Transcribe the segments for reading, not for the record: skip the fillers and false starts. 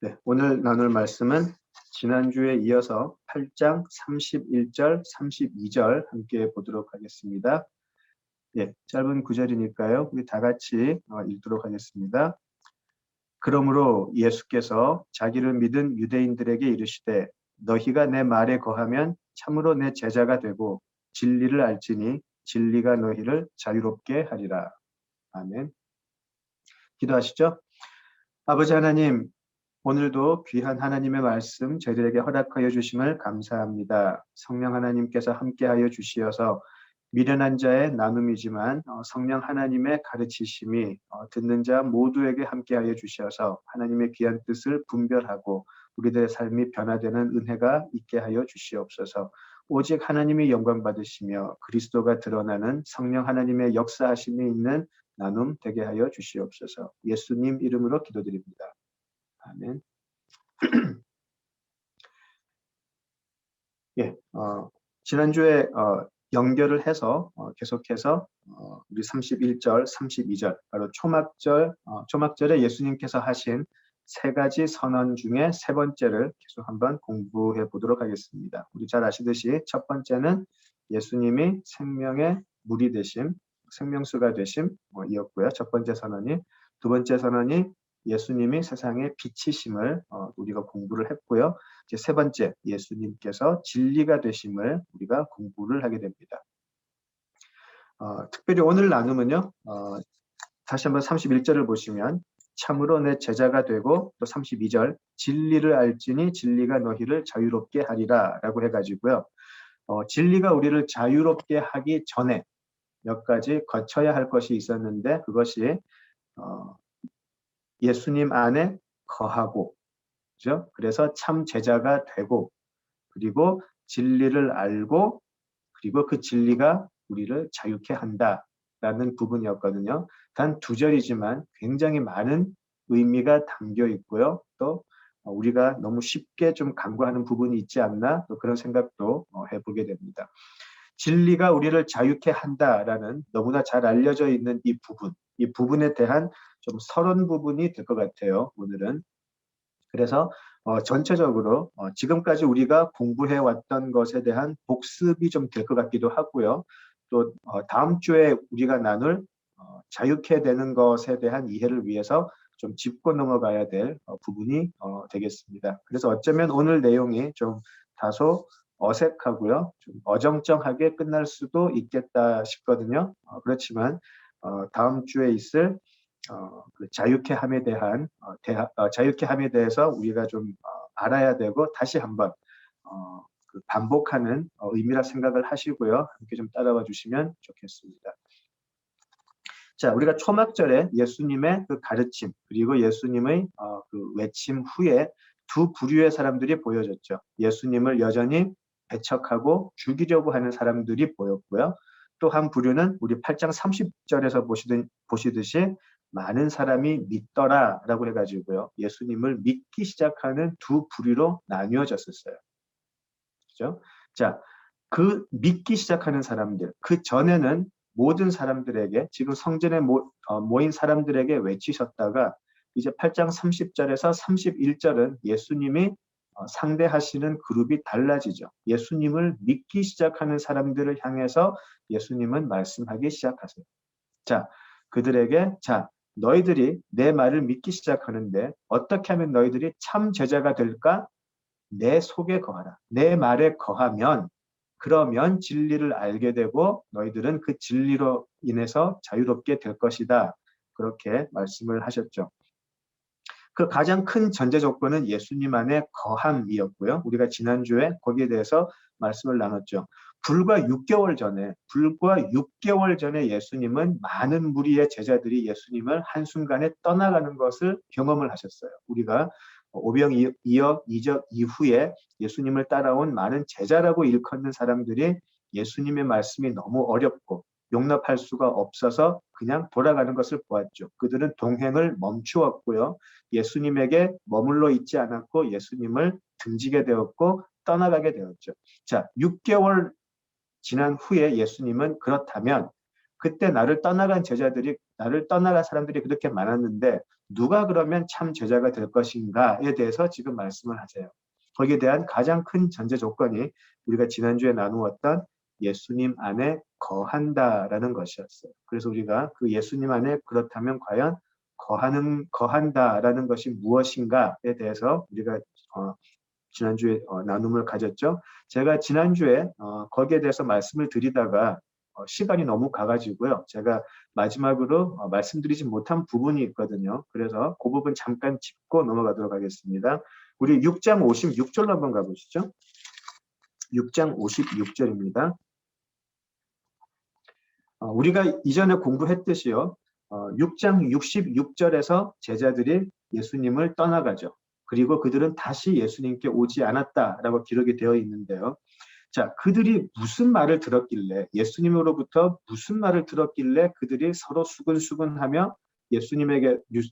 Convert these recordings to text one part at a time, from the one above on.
네, 오늘 나눌 말씀은 지난주에 이어서 8장 31절, 32절 함께 보도록 하겠습니다. 예, 짧은 구절이니까요. 우리 다 같이 읽도록 하겠습니다. 그러므로 예수께서 자기를 믿은 유대인들에게 이르시되 너희가 내 말에 거하면 참으로 내 제자가 되고 진리를 알지니 진리가 너희를 자유롭게 하리라. 아멘. 기도하시죠. 아버지 하나님, 오늘도 귀한 하나님의 말씀 저희들에게 허락하여 주심을 감사합니다. 성령 하나님께서 함께하여 주시어서 미련한 자의 나눔이지만 성령 하나님의 가르치심이 듣는 자 모두에게 함께하여 주셔서 하나님의 귀한 뜻을 분별하고 우리들의 삶이 변화되는 은혜가 있게 하여 주시옵소서. 오직 하나님이 영광 받으시며 그리스도가 드러나는 성령 하나님의 역사하심이 있는 나눔 되게 하여 주시옵소서. 예수님 이름으로 기도드립니다. 아멘. 예, 지난주에 연결을 해서 계속해서 우리 31절, 32절, 바로 초막절에 예수님께서 하신 세 가지 선언 중에 세 번째를 계속 한번 공부해 보도록 하겠습니다. 우리 잘 아시듯이 첫 번째는 예수님이 생명의 물이 되심, 생명수가 되심 이었고요. 첫 번째 선언이. 두 번째 선언이 예수님이 세상의 빛이심을 우리가 공부를 했고요. 이제 세 번째, 예수님께서 진리가 되심을 우리가 공부를 하게 됩니다. 특별히 오늘 나눔은요, 다시 한번 31절을 보시면 참으로 내 제자가 되고 또 32절 진리를 알지니 진리가 너희를 자유롭게 하리라 라고 해가지고요. 진리가 우리를 자유롭게 하기 전에 몇 가지 거쳐야 할 것이 있었는데 그것이 예수님 안에 거하고, 그죠? 그래서 참 제자가 되고, 그리고 진리를 알고, 그리고 그 진리가 우리를 자유케 한다라는 부분이었거든요. 단 두 절이지만 굉장히 많은 의미가 담겨 있고요. 또 우리가 너무 쉽게 좀 간과하는 부분이 있지 않나, 또 그런 생각도 해보게 됩니다. 진리가 우리를 자유케 한다라는 너무나 잘 알려져 있는 이 부분에 대한 좀 서론 부분이 될 것 같아요, 오늘은. 그래서 전체적으로 지금까지 우리가 공부해 왔던 것에 대한 복습이 좀 될 것 같기도 하고요. 또 다음 주에 우리가 나눌 자유케 되는 것에 대한 이해를 위해서 좀 짚고 넘어가야 될 부분이 되겠습니다. 그래서 어쩌면 오늘 내용이 좀 다소 어색하고요. 좀 어정쩡하게 끝날 수도 있겠다 싶거든요. 그렇지만 다음 주에 있을 그 자유케함에 대한 자유케함에 대해서 우리가 좀 알아야 되고 다시 한번 그 반복하는 의미라 생각을 하시고요. 함께 좀 따라와 주시면 좋겠습니다. 자, 우리가 초막절에 예수님의 그 가르침 그리고 예수님의 그 외침 후에 두 부류의 사람들이 보여졌죠. 예수님을 여전히 배척하고 죽이려고 하는 사람들이 보였고요. 또 한 부류는 우리 8장 30절에서 보시듯이 많은 사람이 믿더라라고 해가지고요. 예수님을 믿기 시작하는 두 부류로 나뉘어졌었어요. 그죠? 자, 그 믿기 시작하는 사람들, 그 전에는 모든 사람들에게, 지금 성전에 모인 사람들에게 외치셨다가 이제 8장 30절에서 31절은 예수님이 상대하시는 그룹이 달라지죠. 예수님을 믿기 시작하는 사람들을 향해서 예수님은 말씀하기 시작하세요. 자, 그들에게 너희들이 내 말을 믿기 시작하는데 어떻게 하면 너희들이 참 제자가 될까? 내 속에 거하라. 내 말에 거하면 그러면 진리를 알게 되고 너희들은 그 진리로 인해서 자유롭게 될 것이다. 그렇게 말씀을 하셨죠. 그 가장 큰 전제 조건은 예수님 안에 거함이었고요. 우리가 지난주에 거기에 대해서 말씀을 나눴죠. 불과 6개월 전에 예수님은 많은 무리의 제자들이 예수님을 한순간에 떠나가는 것을 경험을 하셨어요. 우리가 오병이어 이적 이후에 예수님을 따라온 많은 제자라고 일컫는 사람들이 예수님의 말씀이 너무 어렵고 용납할 수가 없어서 그냥 돌아가는 것을 보았죠. 그들은 동행을 멈추었고요. 예수님에게 머물러 있지 않았고 예수님을 등지게 되었고 떠나가게 되었죠. 자, 6개월 지난 후에 예수님은 그렇다면 그때 나를 떠나간 제자들이 나를 떠나갈 사람들이 그렇게 많았는데 누가 그러면 참 제자가 될 것인가에 대해서 지금 말씀을 하세요. 거기에 대한 가장 큰 전제 조건이 우리가 지난주에 나누었던 예수님 안에 거한다라는 것이었어요. 그래서 우리가 그 예수님 안에 그렇다면 과연 거한다라는 것이 무엇인가에 대해서 우리가 지난주에 나눔을 가졌죠. 제가 지난주에 거기에 대해서 말씀을 드리다가 시간이 너무 가가지고요. 제가 마지막으로 말씀드리지 못한 부분이 있거든요. 그래서 그 부분 잠깐 짚고 넘어가도록 하겠습니다. 우리 6장 56절로 한번 가보시죠. 6장 56절입니다. 우리가 이전에 공부했듯이요. 6장 66절에서 제자들이 예수님을 떠나가죠. 그리고 그들은 다시 예수님께 오지 않았다라고 기록이 되어 있는데요. 자, 그들이 무슨 말을 들었길래, 예수님으로부터 무슨 말을 들었길래 그들이 서로 수근수근하며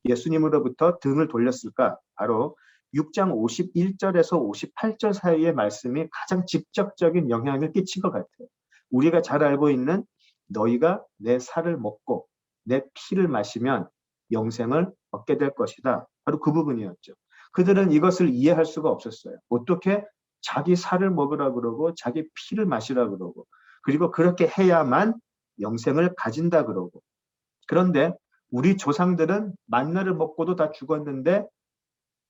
예수님으로부터 등을 돌렸을까? 바로 6장 51절에서 58절 사이의 말씀이 가장 직접적인 영향을 끼친 것 같아요. 우리가 잘 알고 있는 너희가 내 살을 먹고 내 피를 마시면 영생을 얻게 될 것이다. 바로 그 부분이었죠. 그들은 이것을 이해할 수가 없었어요. 어떻게 자기 살을 먹으라 그러고 자기 피를 마시라 그러고 그리고 그렇게 해야만 영생을 가진다 그러고 그런데 우리 조상들은 만나를 먹고도 다 죽었는데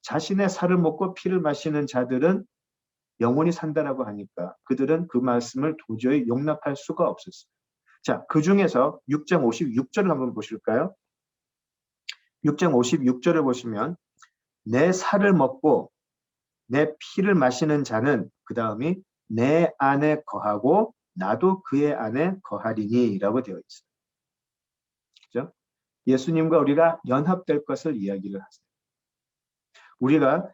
자신의 살을 먹고 피를 마시는 자들은 영원히 산다라고 하니까 그들은 그 말씀을 도저히 용납할 수가 없었어요. 자, 그 중에서 6장 56절을 한번 보실까요? 6장 56절을 보시면 내 살을 먹고 내 피를 마시는 자는 그 다음이 내 안에 거하고 나도 그의 안에 거하리니 라고 되어 있어요. 그죠? 예수님과 우리가 연합될 것을 이야기를 하세요. 우리가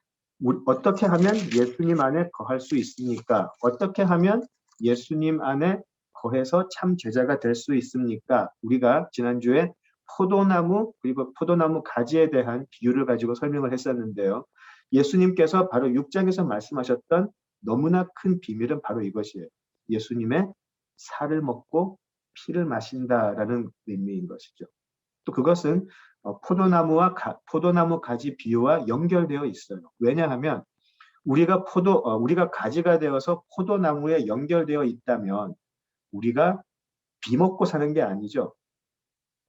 어떻게 하면 예수님 안에 거할 수 있습니까? 어떻게 하면 예수님 안에 거해서 참 제자가 될 수 있습니까? 우리가 지난주에 포도나무 그리고 포도나무 가지에 대한 비유를 가지고 설명을 했었는데요. 예수님께서 바로 6장에서 말씀하셨던 너무나 큰 비밀은 바로 이것이에요. 예수님의 살을 먹고 피를 마신다라는 의미인 것이죠. 또 그것은 포도나무 가지 비유와 연결되어 있어요. 왜냐하면 우리가 가지가 되어서 포도나무에 연결되어 있다면 우리가 비 먹고 사는 게 아니죠.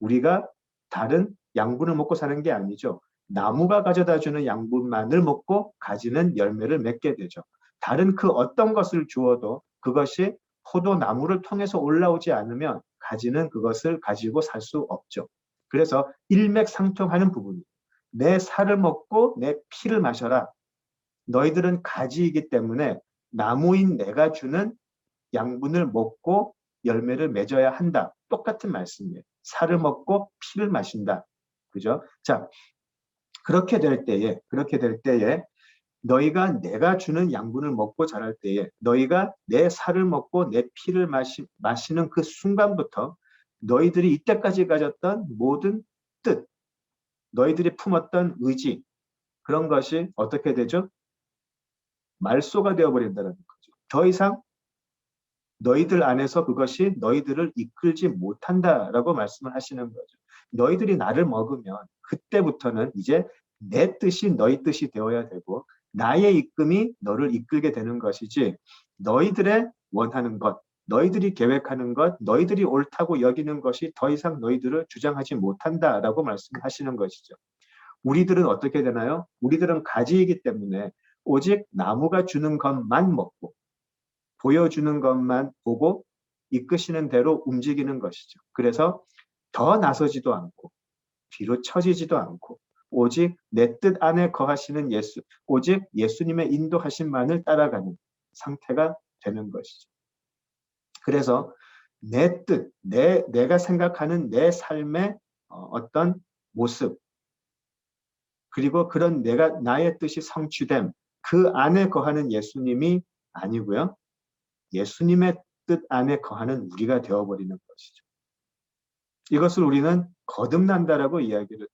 우리가 다른 양분을 먹고 사는 게 아니죠. 나무가 가져다 주는 양분만을 먹고 가지는 열매를 맺게 되죠. 다른 그 어떤 것을 주어도 그것이 포도나무를 통해서 올라오지 않으면 가지는 그것을 가지고 살 수 없죠. 그래서 일맥상통하는 부분이에요. 내 살을 먹고 내 피를 마셔라. 너희들은 가지이기 때문에 나무인 내가 주는 양분을 먹고 열매를 맺어야 한다. 똑같은 말씀이에요. 살을 먹고 피를 마신다. 그죠? 자, 그렇게 될 때에 너희가 내가 주는 양분을 먹고 자랄 때에 너희가 내 살을 먹고 내 피를 마시는 그 순간부터 너희들이 이때까지 가졌던 모든 뜻, 너희들이 품었던 의지 그런 것이 어떻게 되죠? 말소가 되어버린다는 거죠. 더 이상 너희들 안에서 그것이 너희들을 이끌지 못한다라고 말씀을 하시는 거죠. 너희들이 나를 먹으면 그때부터는 이제 내 뜻이 너희 뜻이 되어야 되고 나의 이끌음이 너를 이끌게 되는 것이지 너희들의 원하는 것, 너희들이 계획하는 것, 너희들이 옳다고 여기는 것이 더 이상 너희들을 주장하지 못한다라고 말씀하시는 것이죠. 우리들은 어떻게 되나요? 우리들은 가지이기 때문에 오직 나무가 주는 것만 먹고 보여주는 것만 보고 이끄시는 대로 움직이는 것이죠. 그래서 더 나서지도 않고 뒤로 처지지도 않고 오직 내 뜻 안에 거하시는 오직 예수님의 인도하심만을 따라가는 상태가 되는 것이죠. 그래서 내 뜻, 내가 생각하는 내 삶의 어떤 모습 그리고 그런 나의 뜻이 성취됨 그 안에 거하는 예수님이 아니고요. 예수님의 뜻 안에 거하는 우리가 되어버리는 것이죠. 이것을 우리는 거듭난다라고 이야기를 해요.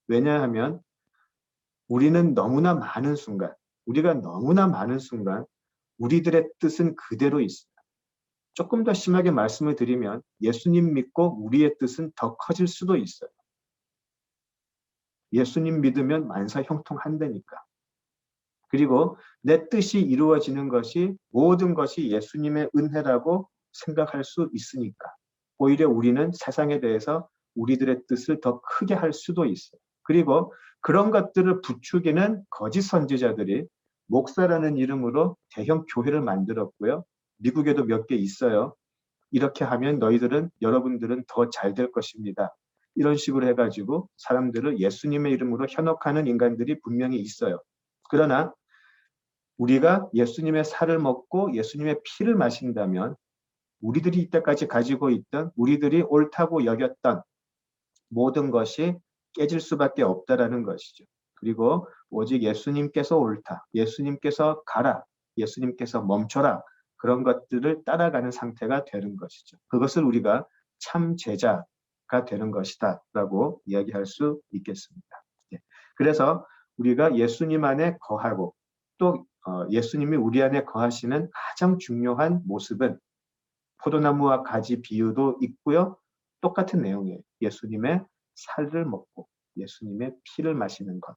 왜냐하면 우리가 너무나 많은 순간 우리들의 뜻은 그대로 있어요. 조금 더 심하게 말씀을 드리면 예수님 믿고 우리의 뜻은 더 커질 수도 있어요. 예수님 믿으면 만사 형통한다니까. 그리고 내 뜻이 이루어지는 것이 모든 것이 예수님의 은혜라고 생각할 수 있으니까. 오히려 우리는 세상에 대해서 우리들의 뜻을 더 크게 할 수도 있어요. 그리고 그런 것들을 부추기는 거짓 선지자들이 목사라는 이름으로 대형 교회를 만들었고요. 미국에도 몇 개 있어요. 이렇게 하면 여러분들은 더 잘 될 것입니다. 이런 식으로 해가지고 사람들을 예수님의 이름으로 현혹하는 인간들이 분명히 있어요. 그러나 우리가 예수님의 살을 먹고 예수님의 피를 마신다면 우리들이 이때까지 가지고 있던 우리들이 옳다고 여겼던 모든 것이 깨질 수밖에 없다라는 것이죠. 그리고 오직 예수님께서 옳다, 예수님께서 가라, 예수님께서 멈춰라, 그런 것들을 따라가는 상태가 되는 것이죠. 그것을 우리가 참 제자가 되는 것이다 라고 이야기할 수 있겠습니다. 그래서 우리가 예수님 안에 거하고 또 예수님이 우리 안에 거하시는 가장 중요한 모습은 포도나무와 가지 비유도 있고요. 똑같은 내용이에요. 예수님의 살을 먹고 예수님의 피를 마시는 것.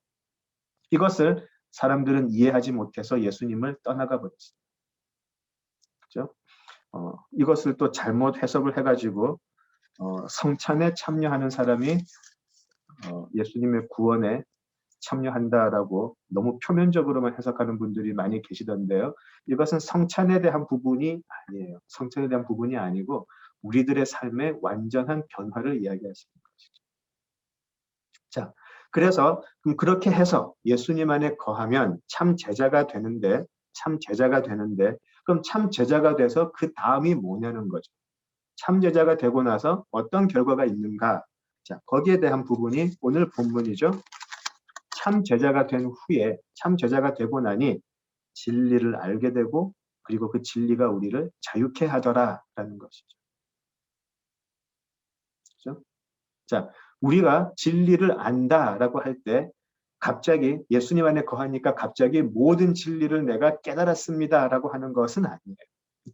이것을 사람들은 이해하지 못해서 예수님을 떠나가 버렸어요. 그죠? 이것을 또 잘못 해석을 해가지고 성찬에 참여하는 사람이 예수님의 구원에 참여한다라고 너무 표면적으로만 해석하는 분들이 많이 계시던데요. 이것은 성찬에 대한 부분이 아니에요. 성찬에 대한 부분이 아니고 우리들의 삶의 완전한 변화를 이야기하시는 것이죠. 자, 그래서 그렇게 해서 예수님 안에 거하면 참 제자가 되는데 그럼 참 제자가 돼서 그 다음이 뭐냐는 거죠. 참 제자가 되고 나서 어떤 결과가 있는가? 자, 거기에 대한 부분이 오늘 본문이죠. 참 제자가 되고 나니 진리를 알게 되고 그리고 그 진리가 우리를 자유케 하더라라는 것이죠. 그렇죠? 자, 우리가 진리를 안다라고 할 때 갑자기 예수님 안에 거하니까 갑자기 모든 진리를 내가 깨달았습니다라고 하는 것은 아니에요.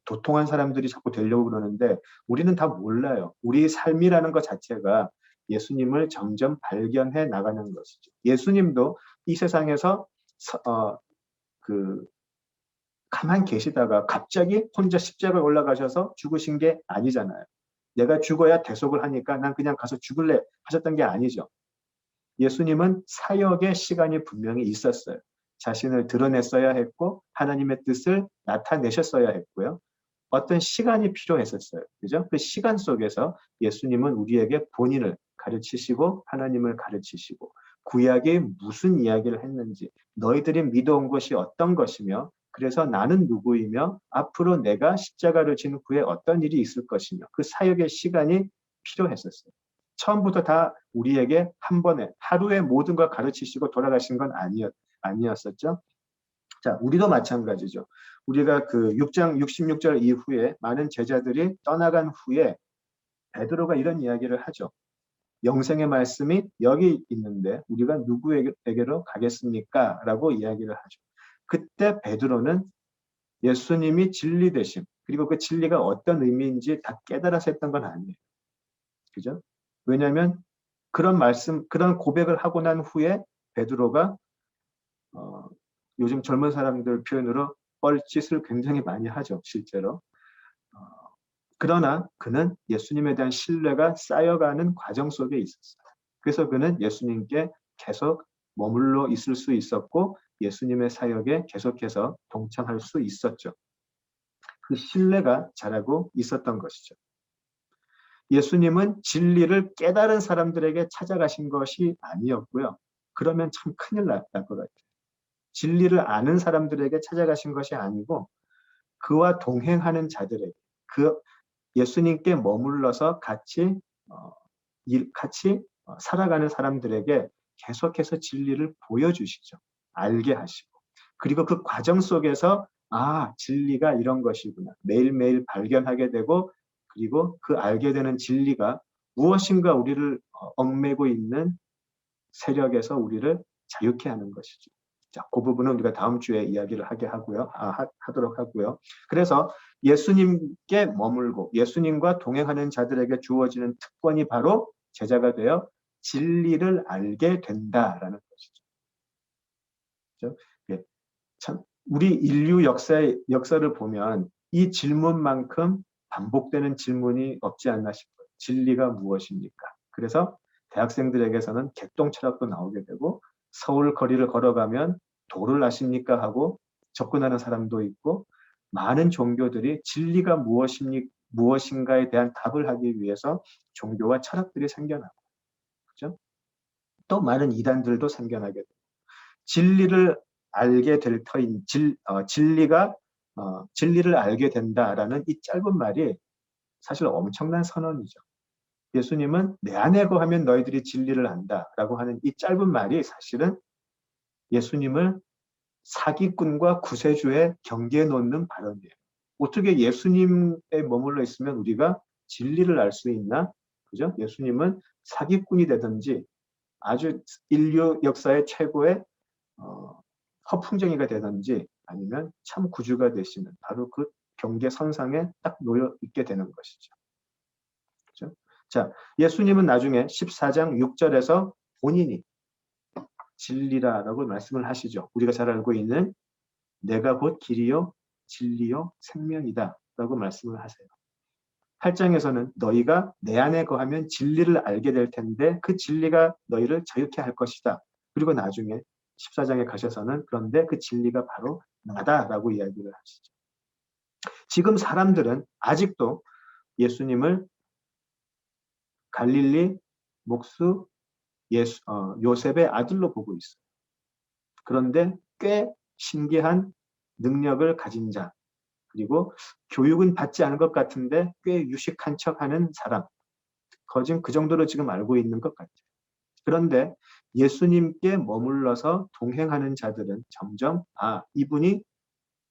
도통한 사람들이 자꾸 되려고 그러는데 우리는 다 몰라요. 우리 삶이라는 것 자체가 예수님을 점점 발견해 나가는 것이죠. 예수님도 이 세상에서 가만 계시다가 갑자기 혼자 십자가에 올라가셔서 죽으신 게 아니잖아요. 내가 죽어야 대속을 하니까 난 그냥 가서 죽을래 하셨던 게 아니죠. 예수님은 사역의 시간이 분명히 있었어요. 자신을 드러냈어야 했고 하나님의 뜻을 나타내셨어야 했고요. 어떤 시간이 필요했었어요. 그죠? 그 시간 속에서 예수님은 우리에게 본인을 가르치시고 하나님을 가르치시고 구약이 무슨 이야기를 했는지 너희들이 믿어온 것이 어떤 것이며 그래서 나는 누구이며 앞으로 내가 십자가를 진 후에 어떤 일이 있을 것이며 그 사역의 시간이 필요했었어요. 처음부터 다 우리에게 한 번에 하루에 모든 걸 가르치시고 돌아가신 건 아니었었죠. 자, 우리도 마찬가지죠. 우리가 그 6장 66절 이후에 많은 제자들이 떠나간 후에 베드로가 이런 이야기를 하죠. 영생의 말씀이 여기 있는데 우리가 누구에게로 가겠습니까? 라고 이야기를 하죠. 그때 베드로는 예수님이 진리 되심 그리고 그 진리가 어떤 의미인지 다 깨달아서 했던 건 아니에요. 그죠? 왜냐하면 그런 고백을 하고 난 후에 베드로가 요즘 젊은 사람들 표현으로 뻘짓을 굉장히 많이 하죠, 실제로. 그러나 그는 예수님에 대한 신뢰가 쌓여가는 과정 속에 있었어요. 그래서 그는 예수님께 계속 머물러 있을 수 있었고 예수님의 사역에 계속해서 동참할 수 있었죠. 그 신뢰가 자라고 있었던 것이죠. 예수님은 진리를 깨달은 사람들에게 찾아가신 것이 아니었고요. 그러면 참 큰일 날 것 같아요. 진리를 아는 사람들에게 찾아가신 것이 아니고 그와 동행하는 자들에게 예수님께 머물러서 같이 살아가는 사람들에게 계속해서 진리를 보여주시죠. 알게 하시고 그리고 그 과정 속에서 진리가 이런 것이구나. 매일매일 발견하게 되고 그리고 그 알게 되는 진리가 무엇인가 우리를 얽매고 있는 세력에서 우리를 자유케 하는 것이죠. 자, 그 부분은 우리가 다음 주에 이야기를 하도록 하고요. 그래서 예수님께 머물고 예수님과 동행하는 자들에게 주어지는 특권이 바로 제자가 되어 진리를 알게 된다라는 것이죠. 그렇죠? 예, 참 우리 인류 역사를 보면 이 질문만큼 반복되는 질문이 없지 않나 싶어요. 진리가 무엇입니까? 그래서 대학생들에게서는 객동 철학도 나오게 되고 서울 거리를 걸어가면 도를 아십니까 하고 접근하는 사람도 있고 많은 종교들이 진리가 무엇인가에 대한 답을 하기 위해서 종교와 철학들이 생겨나고 그죠? 또 많은 이단들도 생겨나게 되고 진리를 알게 될 터인 진리를 알게 된다라는 이 짧은 말이 사실 엄청난 선언이죠. 예수님은 내 안에 거하면 너희들이 진리를 안다라고 하는 이 짧은 말이 사실은 예수님을 사기꾼과 구세주의 경계에 놓는 발언이에요. 어떻게 예수님에 머물러 있으면 우리가 진리를 알 수 있나? 그죠? 예수님은 사기꾼이 되든지 아주 인류 역사의 최고의 허풍쟁이가 되든지 아니면 참 구주가 되시는 바로 그 경계 선상에 딱 놓여 있게 되는 것이죠. 그렇죠? 자, 예수님은 나중에 14장 6절에서 본인이 진리라라고 말씀을 하시죠. 우리가 잘 알고 있는 내가 곧 길이요 진리요 생명이다 라고 말씀을 하세요. 8장에서는 너희가 내 안에 거하면 진리를 알게 될 텐데 그 진리가 너희를 자유케 할 것이다. 그리고 나중에 14장에 가셔서는 그런데 그 진리가 바로 나다라고 이야기를 하시죠. 지금 사람들은 아직도 예수님을 갈릴리 목수 요셉의 아들로 보고 있어요. 그런데 꽤 신기한 능력을 가진 자, 그리고 교육은 받지 않은 것 같은데 꽤 유식한 척하는 사람, 거진 그 정도로 지금 알고 있는 것 같아요. 그런데 예수님께 머물러서 동행하는 자들은 점점 이분이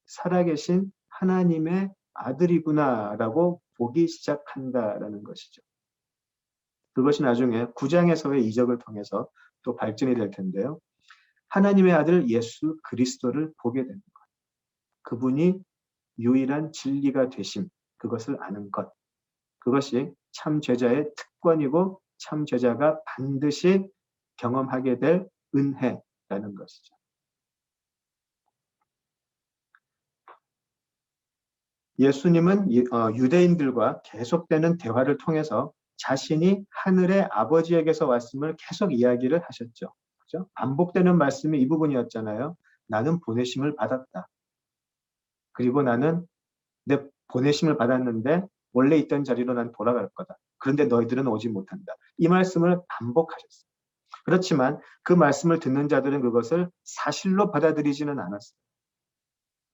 살아계신 하나님의 아들이구나라고 보기 시작한다라는 것이죠. 그것이 나중에 9장에서의 이적을 통해서 또 발전이 될 텐데요. 하나님의 아들 예수 그리스도를 보게 되는 것. 그분이 유일한 진리가 되심, 그것을 아는 것. 그것이 참 제자의 특권이고 참 제자가 반드시 경험하게 될 은혜라는 것이죠. 예수님은 유대인들과 계속되는 대화를 통해서 자신이 하늘의 아버지에게서 왔음을 계속 이야기를 하셨죠. 그죠? 반복되는 말씀이 이 부분이었잖아요. 나는 보내심을 받았다. 그리고 나는 내 보내심을 받았는데 원래 있던 자리로 난 돌아갈 거다. 그런데 너희들은 오지 못한다. 이 말씀을 반복하셨어요. 그렇지만 그 말씀을 듣는 자들은 그것을 사실로 받아들이지는 않았어요.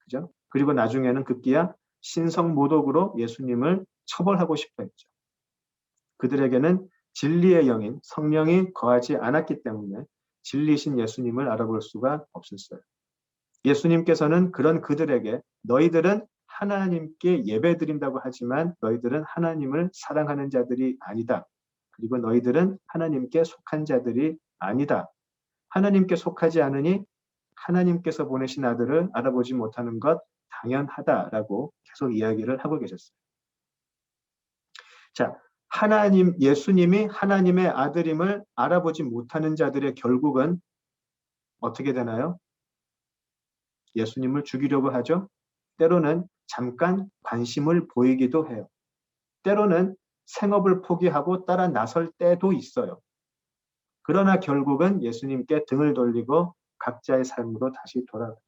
그죠? 그리고 나중에는 급기야 신성모독으로 예수님을 처벌하고 싶어 했죠. 그들에게는 진리의 영인 성령이 거하지 않았기 때문에 진리신 예수님을 알아볼 수가 없었어요. 예수님께서는 그런 그들에게 너희들은 하나님께 예배드린다고 하지만 너희들은 하나님을 사랑하는 자들이 아니다. 그리고 너희들은 하나님께 속한 자들이 아니다. 하나님께 속하지 않으니 하나님께서 보내신 아들을 알아보지 못하는 것 당연하다라고 계속 이야기를 하고 계셨어요. 자, 예수님이 하나님의 아들임을 알아보지 못하는 자들의 결국은 어떻게 되나요? 예수님을 죽이려고 하죠. 때로는 잠깐 관심을 보이기도 해요. 때로는 생업을 포기하고 따라 나설 때도 있어요. 그러나 결국은 예수님께 등을 돌리고 각자의 삶으로 다시 돌아가죠.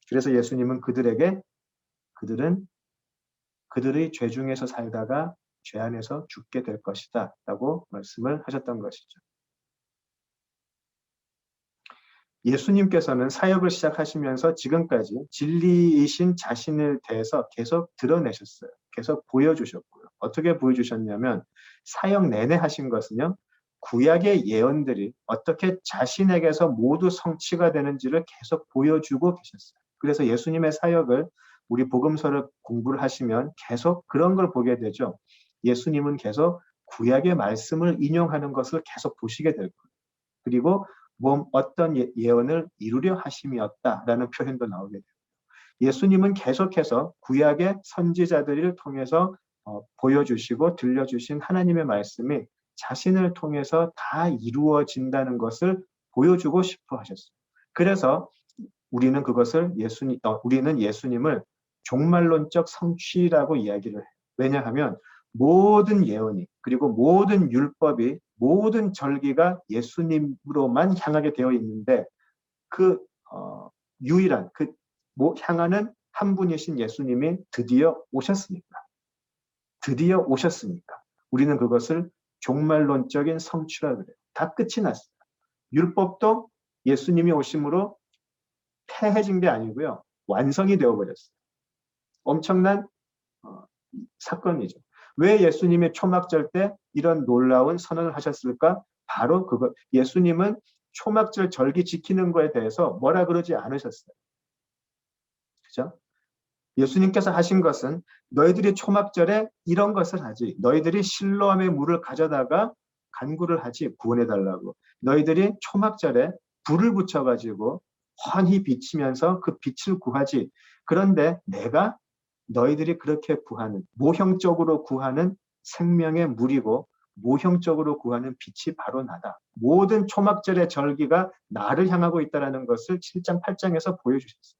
그래서 예수님은 그들은 그들의 죄 중에서 살다가 죄 안에서 죽게 될 것이다 라고 말씀을 하셨던 것이죠. 예수님께서는 사역을 시작하시면서 지금까지 진리이신 자신을 대해서 계속 드러내셨어요. 계속 보여주셨고요. 어떻게 보여주셨냐면 사역 내내 하신 것은요. 구약의 예언들이 어떻게 자신에게서 모두 성취가 되는지를 계속 보여주고 계셨어요. 그래서 예수님의 사역을 우리 복음서를 공부를 하시면 계속 그런 걸 보게 되죠. 예수님은 계속 구약의 말씀을 인용하는 것을 계속 보시게 될 거예요. 그리고 어떤 예언을 이루려 하심이었다라는 표현도 나오게 돼요. 예수님은 계속해서 구약의 선지자들을 통해서 보여주시고 들려주신 하나님의 말씀이 자신을 통해서 다 이루어진다는 것을 보여주고 싶어 하셨어요. 그래서 우리는 우리는 예수님을 종말론적 성취라고 이야기를 해요. 왜냐하면 모든 예언이 그리고 모든 율법이 모든 절기가 예수님으로만 향하게 되어 있는데 그 유일한 향하는 한 분이신 예수님이 드디어 오셨으니까 우리는 그것을 종말론적인 성취라 그래요. 다 끝이 났어요. 율법도 예수님이 오심으로 폐해진 게 아니고요. 완성이 되어버렸어요. 엄청난 사건이죠. 왜 예수님이 초막절 때 이런 놀라운 선언을 하셨을까? 바로 예수님은 초막절 절기 지키는 거에 대해서 뭐라 그러지 않으셨어요. 그죠? 예수님께서 하신 것은 너희들이 초막절에 이런 것을 하지. 너희들이 실로암의 물을 가져다가 간구를 하지 구원해달라고. 너희들이 초막절에 불을 붙여가지고 환히 비치면서 그 빛을 구하지. 그런데 내가 너희들이 그렇게 구하는 모형적으로 구하는 생명의 물이고 모형적으로 구하는 빛이 바로 나다. 모든 초막절의 절기가 나를 향하고 있다는 것을 7장 8장에서 보여주셨어요.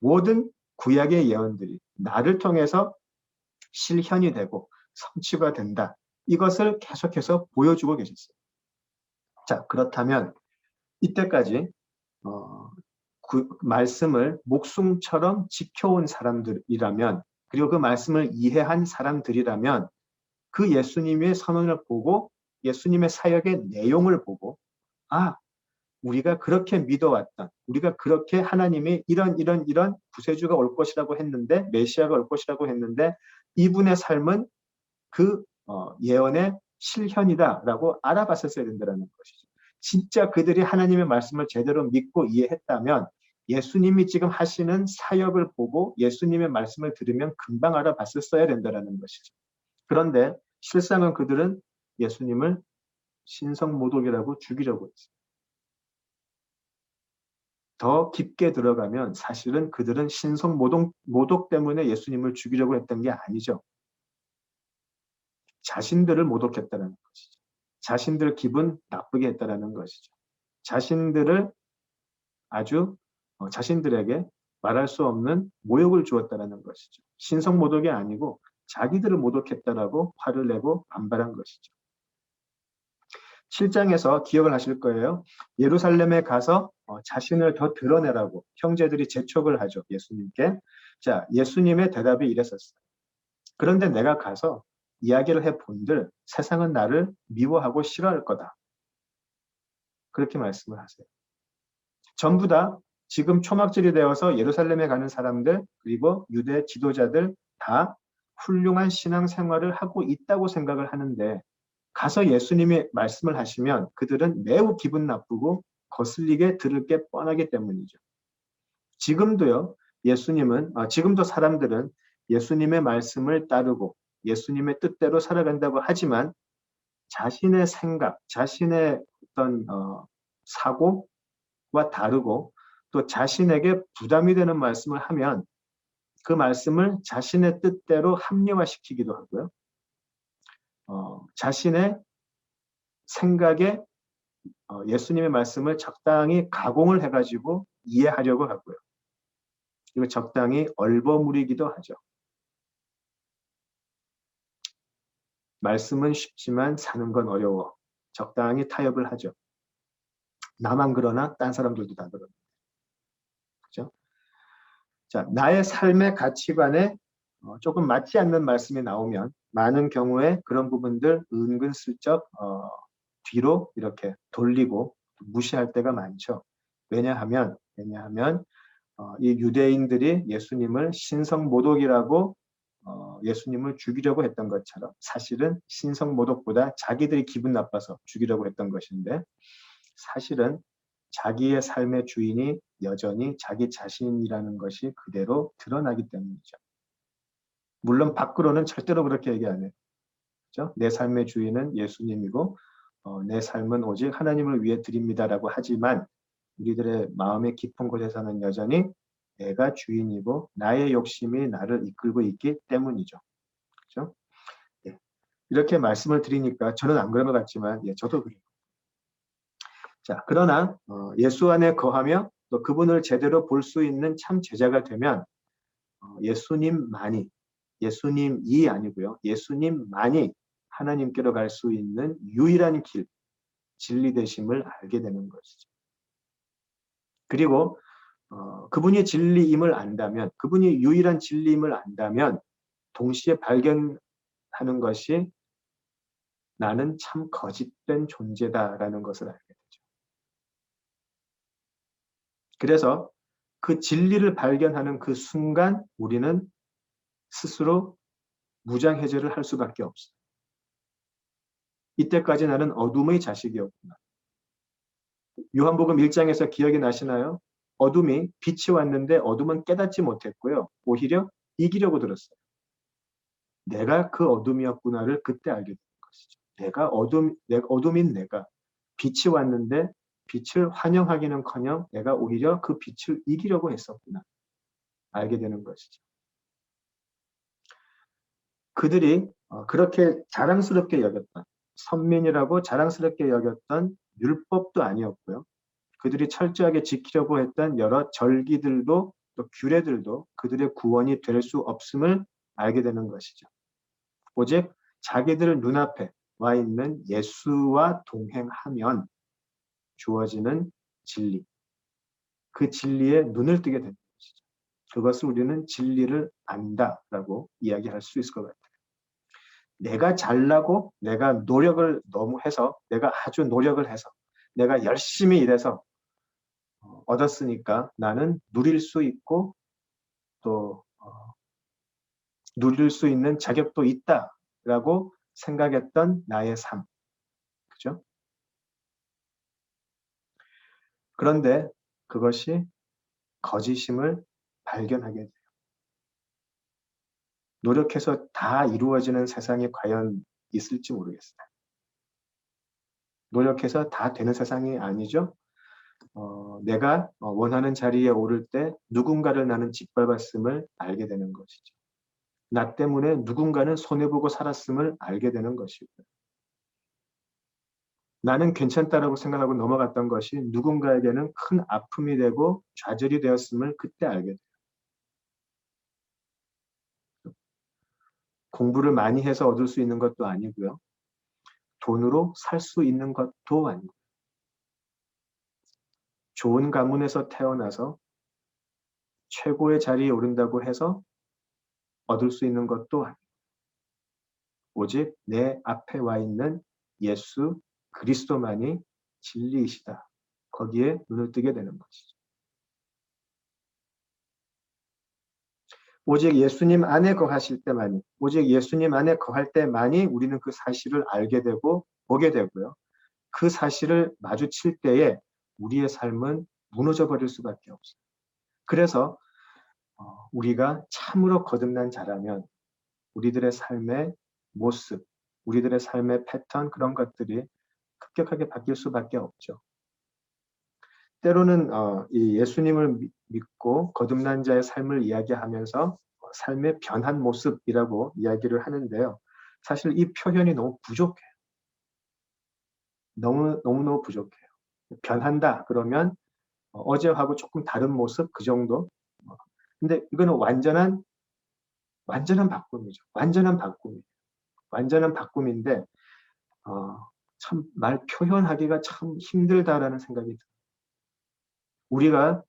모든 구약의 예언들이 나를 통해서 실현이 되고 성취가 된다. 이것을 계속해서 보여주고 계셨어요. 자, 그렇다면 이때까지 말씀을 목숨처럼 지켜온 사람들이라면 그리고 그 말씀을 이해한 사람들이라면 그 예수님의 선언을 보고 예수님의 사역의 내용을 보고 우리가 그렇게 믿어왔던 우리가 그렇게 하나님이 이런 구세주가 올 것이라고 했는데 메시아가 올 것이라고 했는데 이분의 삶은 그 예언의 실현이다라고 알아봤었어야 된다는 것이죠. 진짜 그들이 하나님의 말씀을 제대로 믿고 이해했다면 예수님이 지금 하시는 사역을 보고 예수님의 말씀을 들으면 금방 알아봤었어야 된다는 것이죠. 그런데 실상은 그들은 예수님을 신성모독이라고 죽이려고 했어요. 더 깊게 들어가면 사실은 그들은 신성모독 때문에 예수님을 죽이려고 했던 게 아니죠. 자신들을 모독했다는 것이죠. 자신들 기분 나쁘게 했다는 것이죠. 자신들에게 말할 수 없는 모욕을 주었다는 것이죠. 신성모독이 아니고 자기들을 모독했다라고 화를 내고 반발한 것이죠. 7장에서 기억을 하실 거예요. 예루살렘에 가서 자신을 더 드러내라고 형제들이 재촉을 하죠. 예수님께. 자, 예수님의 대답이 이랬었어요. 그런데 내가 가서 이야기를 해본들 세상은 나를 미워하고 싫어할 거다. 그렇게 말씀을 하세요. 전부 다 지금 초막절이 되어서 예루살렘에 가는 사람들 그리고 유대 지도자들 다 훌륭한 신앙생활을 하고 있다고 생각을 하는데 가서 예수님이 말씀을 하시면 그들은 매우 기분 나쁘고 거슬리게 들을 게 뻔하기 때문이죠. 지금도 사람들은 예수님의 말씀을 따르고 예수님의 뜻대로 살아간다고 하지만 자신의 생각, 자신의 어떤 사고와 다르고 또 자신에게 부담이 되는 말씀을 하면 그 말씀을 자신의 뜻대로 합리화시키기도 하고요. 자신의 생각에 예수님의 말씀을 적당히 가공을 해가지고 이해하려고 하고요. 그리고 적당히 얼버무리기도 하죠. 말씀은 쉽지만 사는 건 어려워. 적당히 타협을 하죠. 나만 그러나 딴 사람들도 다 그러는 그죠? 자, 나의 삶의 가치관에 조금 맞지 않는 말씀이 나오면 많은 경우에 그런 부분들 은근슬쩍 뒤로 이렇게 돌리고 무시할 때가 많죠. 왜냐하면 이 유대인들이 예수님을 신성모독이라고 예수님을 죽이려고 했던 것처럼 사실은 신성모독보다 자기들이 기분 나빠서 죽이려고 했던 것인데 사실은 자기의 삶의 주인이 여전히 자기 자신이라는 것이 그대로 드러나기 때문이죠. 물론 밖으로는 절대로 그렇게 얘기 안 해요. 그렇죠? 내 삶의 주인은 예수님이고 내 삶은 오직 하나님을 위해 드립니다라고 하지만 우리들의 마음의 깊은 곳에서는 여전히 내가 주인이고 나의 욕심이 나를 이끌고 있기 때문이죠. 그렇죠? 예. 이렇게 말씀을 드리니까 저는 안 그런 것 같지만 저도 그래요. 자, 그러나 예수 안에 거하며 또 그분을 제대로 볼 수 있는 참 제자가 되면 예수님만이, 예수님이 아니고요. 예수님만이 하나님께로 갈 수 있는 유일한 길, 진리 되심을 알게 되는 것이죠. 그리고 그분이 진리임을 안다면, 그분이 유일한 진리임을 안다면 동시에 발견하는 것이 나는 참 거짓된 존재다라는 것을 알게 되죠. 그래서 그 진리를 발견하는 그 순간 우리는 스스로 무장해제를 할 수밖에 없어요. 이때까지 나는 어둠의 자식이었구나. 요한복음 1장에서 기억이 나시나요? 어둠이 빛이 왔는데 어둠은 깨닫지 못했고요. 오히려 이기려고 들었어요. 내가 그 어둠이었구나를 그때 알게 된 것이죠. 어둠인 내가 빛이 왔는데 빛을 환영하기는커녕 내가 오히려 그 빛을 이기려고 했었구나. 알게 되는 것이죠. 그들이 그렇게 자랑스럽게 여겼던 선민이라고 자랑스럽게 여겼던 율법도 아니었고요. 그들이 철저하게 지키려고 했던 여러 절기들도 또 규례들도 그들의 구원이 될 수 없음을 알게 되는 것이죠. 오직 자기들 눈앞에 와 있는 예수와 동행하면 주어지는 진리, 그 진리에 눈을 뜨게 되는 것이죠. 그것을 우리는 진리를 안다라고 이야기할 수 있을 것 같아요. 내가 잘나고 내가 노력을 너무 해서 내가 아주 노력을 해서 내가 열심히 일해서 얻었으니까 나는 누릴 수 있고 또 누릴 수 있는 자격도 있다라고 생각했던 나의 삶. 그죠? 그런데 그것이 거짓임을 발견하게 돼요. 노력해서 다 이루어지는 세상이 과연 있을지 모르겠어요. 노력해서 다 되는 세상이 아니죠. 내가 원하는 자리에 오를 때 누군가를 나는 짓밟았음을 알게 되는 것이죠. 나 때문에 누군가는 손해보고 살았음을 알게 되는 것이고요. 나는 괜찮다라고 생각하고 넘어갔던 것이 누군가에게는 큰 아픔이 되고 좌절이 되었음을 그때 알게 돼요. 공부를 많이 해서 얻을 수 있는 것도 아니고요. 돈으로 살 수 있는 것도 아니고 좋은 가문에서 태어나서 최고의 자리에 오른다고 해서 얻을 수 있는 것도 아니고 오직 내 앞에 와 있는 예수 그리스도만이 진리이시다. 거기에 눈을 뜨게 되는 것이죠. 오직 예수님 안에 거하실 때만이, 오직 예수님 안에 거할 때만이 우리는 그 사실을 알게 되고 보게 되고요. 그 사실을 마주칠 때에 우리의 삶은 무너져 버릴 수밖에 없어요. 그래서 우리가 참으로 거듭난 자라면 우리들의 삶의 모습, 우리들의 삶의 패턴 그런 것들이 급격하게 바뀔 수밖에 없죠. 때로는 이 예수님을 믿고 거듭난 자의 삶을 이야기하면서 삶의 변한 모습이라고 이야기를 하는데요. 사실 이 표현이 너무 부족해요. 너무너무 부족해요. 변한다 그러면 어제하고 조금 다른 모습 그 정도. 근데 이거는 완전한 바꿈이죠. 완전한 바꿈인데 참 말 표현하기가 참 힘들다라는 생각이 들어요. 우리가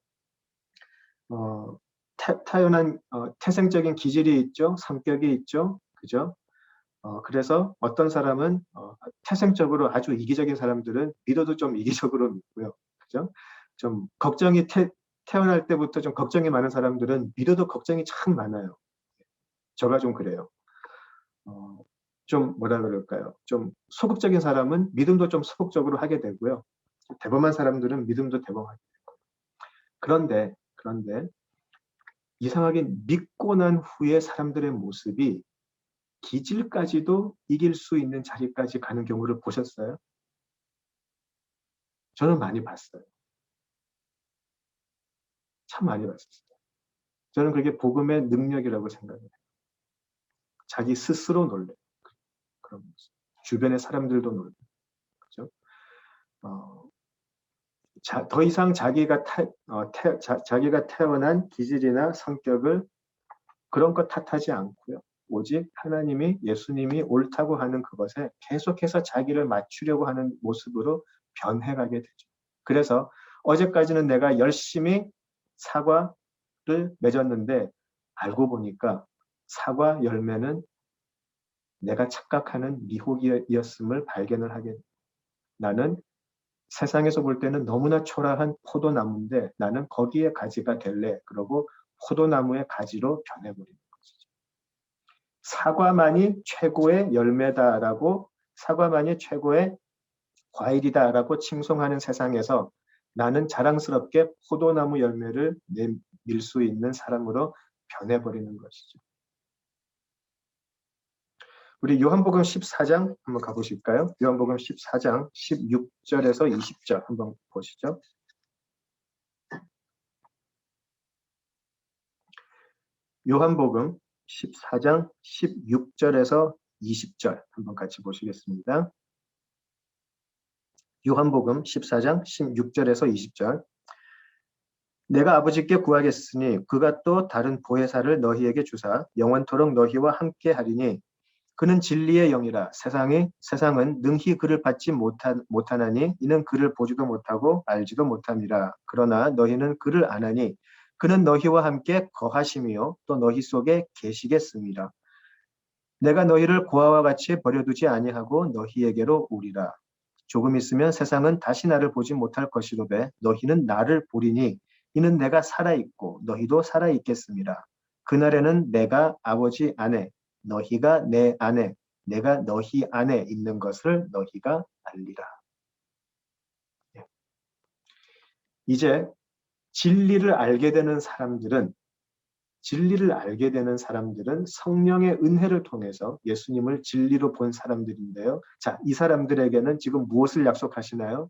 타고난 태생적인 기질이 있죠. 성격이 있죠. 그죠? 그래서 어떤 사람은 태생적으로 아주 이기적인 사람들은 믿어도 좀 이기적으로 믿고요. 그죠? 좀 걱정이 태어날 때부터 좀 걱정이 많은 사람들은 믿어도 걱정이 참 많아요. 저가 좀 그래요. 좀 뭐라 그럴까요? 좀 소극적인 사람은 믿음도 좀 소극적으로 하게 되고요. 대범한 사람들은 믿음도 대범하게 되고. 그런데 이상하게 믿고 난 후에 사람들의 모습이 기질까지도 이길 수 있는 자리까지 가는 경우를 보셨어요? 저는 많이 봤어요. 참 많이 봤었어요. 저는 그게 복음의 능력이라고 생각해요. 자기 스스로 놀래요. 그런 모습. 주변의 사람들도 놀래요. 그죠? 어, 더 이상 자기가 태어난 기질이나 성격을 그런 것 탓하지 않고요. 오직 하나님이 예수님이 옳다고 하는 그것에 계속해서 자기를 맞추려고 하는 모습으로 변해가게 되죠. 그래서 어제까지는 내가 열심히 사과를 맺었는데 알고 보니까 사과 열매는 내가 착각하는 미혹이었음을 발견을 하게 됩니다. 나는 세상에서 볼 때는 너무나 초라한 포도나무인데 나는 거기에 가지가 될래. 그러고 포도나무의 가지로 변해버리는 것이죠. 사과만이 최고의 열매다라고 사과만이 최고의 과일이다라고 칭송하는 세상에서 나는 자랑스럽게 포도나무 열매를 내밀 수 있는 사람으로 변해버리는 것이죠. 우리 요한복음 14장 한번 가보실까요? 요한복음 14장 16절에서 20절 한번 보시죠. 요한복음 14장 16절에서 20절 한번 같이 보시겠습니다. 요한복음 14장 16절에서 20절. 내가 아버지께 구하겠으니 그가 또 다른 보혜사를 너희에게 주사 영원토록 너희와 함께 하리니 그는 진리의 영이라 세상은 능히 그를 받지 못하나니 이는 그를 보지도 못하고 알지도 못함이라. 그러나 너희는 그를 아나니 그는 너희와 함께 거하심이요 또 너희 속에 계시겠습니다. 내가 너희를 고아와 같이 버려두지 아니하고 너희에게로 오리라. 조금 있으면 세상은 다시 나를 보지 못할 것이로되 너희는 나를 보리니 이는 내가 살아있고 너희도 살아있겠습니다. 그날에는 내가 아버지 안에 너희가 내 안에 내가 너희 안에 있는 것을 너희가 알리라. 이제 진리를 알게 되는 사람들은 성령의 은혜를 통해서 예수님을 진리로 본 사람들인데요. 자, 이 사람들에게는 지금 무엇을 약속하시나요?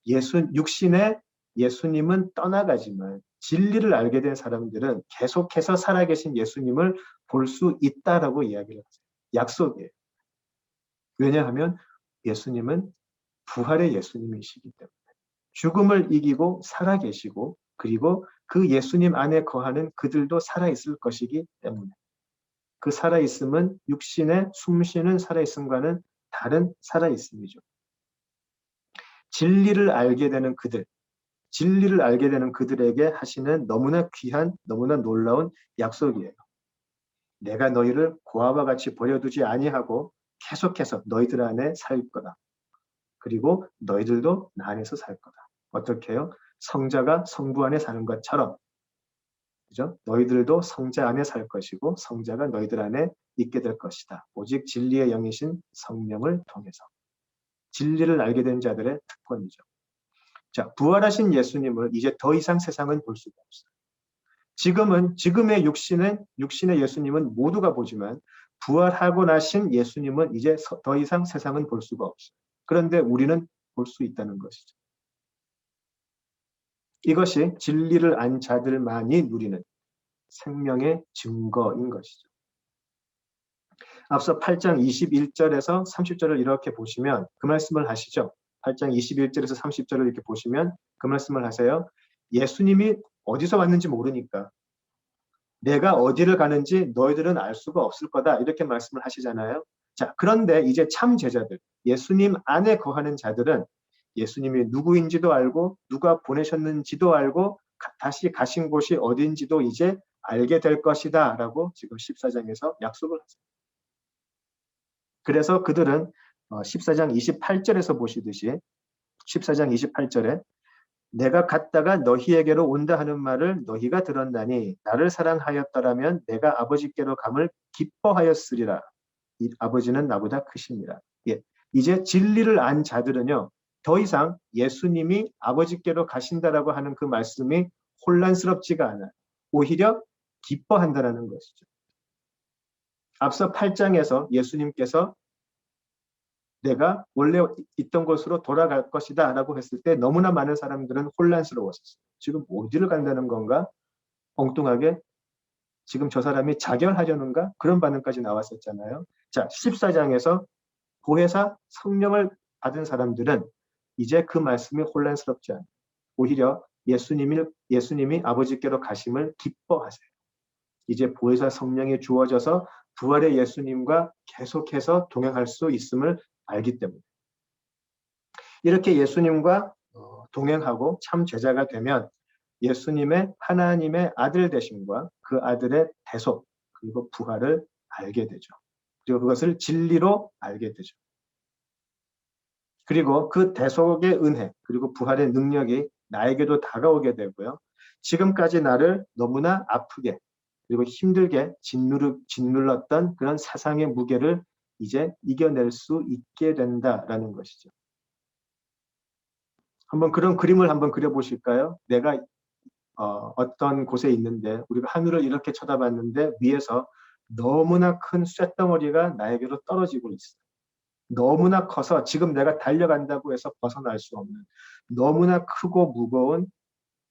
육신의 예수님은 떠나가지만 진리를 알게 된 사람들은 계속해서 살아계신 예수님을 볼 수 있다라고 이야기를 하세요. 약속이에요. 왜냐하면 예수님은 부활의 예수님이시기 때문에 죽음을 이기고 살아계시고 그리고 그 예수님 안에 거하는 그들도 살아있을 것이기 때문에 그 살아있음은 육신의 숨쉬는 살아있음과는 다른 살아있음이죠. 진리를 알게 되는 그들에게 하시는 너무나 귀한 너무나 놀라운 약속이에요. 내가 너희를 고아와 같이 버려두지 아니하고 계속해서 너희들 안에 살 거다. 그리고 너희들도 나 안에서 살 거다. 어떻게 해요? 성자가 성부 안에 사는 것처럼 그죠? 너희들도 성자 안에 살 것이고 성자가 너희들 안에 있게 될 것이다. 오직 진리의 영이신 성령을 통해서. 진리를 알게 된 자들의 특권이죠. 자, 부활하신 예수님을 이제 더 이상 세상은 볼 수가 없어요. 지금의 육신의 예수님은 모두가 보지만 부활하고 나신 예수님은 이제 더 이상 세상은 볼 수가 없어요. 그런데 우리는 볼 수 있다는 것이죠. 이것이 진리를 안 자들만이 누리는 생명의 증거인 것이죠. 앞서 8장 21절에서 30절을 이렇게 보시면 그 말씀을 하시죠. 8장 21절에서 30절을 이렇게 보시면 그 말씀을 하세요. 예수님이 어디서 왔는지 모르니까 내가 어디를 가는지 너희들은 알 수가 없을 거다. 이렇게 말씀을 하시잖아요. 자, 그런데 이제 참 제자들, 예수님 안에 거하는 자들은 예수님이 누구인지도 알고 누가 보내셨는지도 알고 다시 가신 곳이 어딘지도 이제 알게 될 것이다 라고 지금 14장에서 약속을 하세요. 그래서 그들은 14장 28절에서 보시듯이 14장 28절에 내가 갔다가 너희에게로 온다 하는 말을 너희가 들었나니 나를 사랑하였더라면 내가 아버지께로 감을 기뻐하였으리라. 이 아버지는 나보다 크십니다. 예. 이제 진리를 안 자들은요. 더 이상 예수님이 아버지께로 가신다라고 하는 그 말씀이 혼란스럽지가 않아요. 오히려 기뻐한다라는 것이죠. 앞서 8장에서 예수님께서 내가 원래 있던 곳으로 돌아갈 것이다 라고 했을 때 너무나 많은 사람들은 혼란스러웠었어요. 지금 어디를 간다는 건가? 엉뚱하게 지금 저 사람이 자결하려는가? 그런 반응까지 나왔었잖아요. 자, 14장에서 보혜사 성령을 받은 사람들은 이제 그 말씀이 혼란스럽지 않아요. 오히려 예수님이 아버지께로 가심을 기뻐하세요. 이제 보혜사 성령이 주어져서 부활의 예수님과 계속해서 동행할 수 있음을 알기 때문에. 이렇게 예수님과 동행하고 참 제자가 되면 예수님의 하나님의 아들 되심과 그 아들의 대속 그리고 부활을 알게 되죠. 그리고 그것을 진리로 알게 되죠. 그리고 그 대속의 은혜 그리고 부활의 능력이 나에게도 다가오게 되고요. 지금까지 나를 너무나 아프게 그리고 힘들게 짓눌렀던 그런 사상의 무게를 이제 이겨낼 수 있게 된다라는 것이죠. 한번 그런 그림을 한번 그려보실까요? 내가 어떤 곳에 있는데 우리가 하늘을 이렇게 쳐다봤는데 위에서 너무나 큰 쇳덩어리가 나에게로 떨어지고 있어. 너무나 커서 지금 내가 달려간다고 해서 벗어날 수 없는 너무나 크고 무거운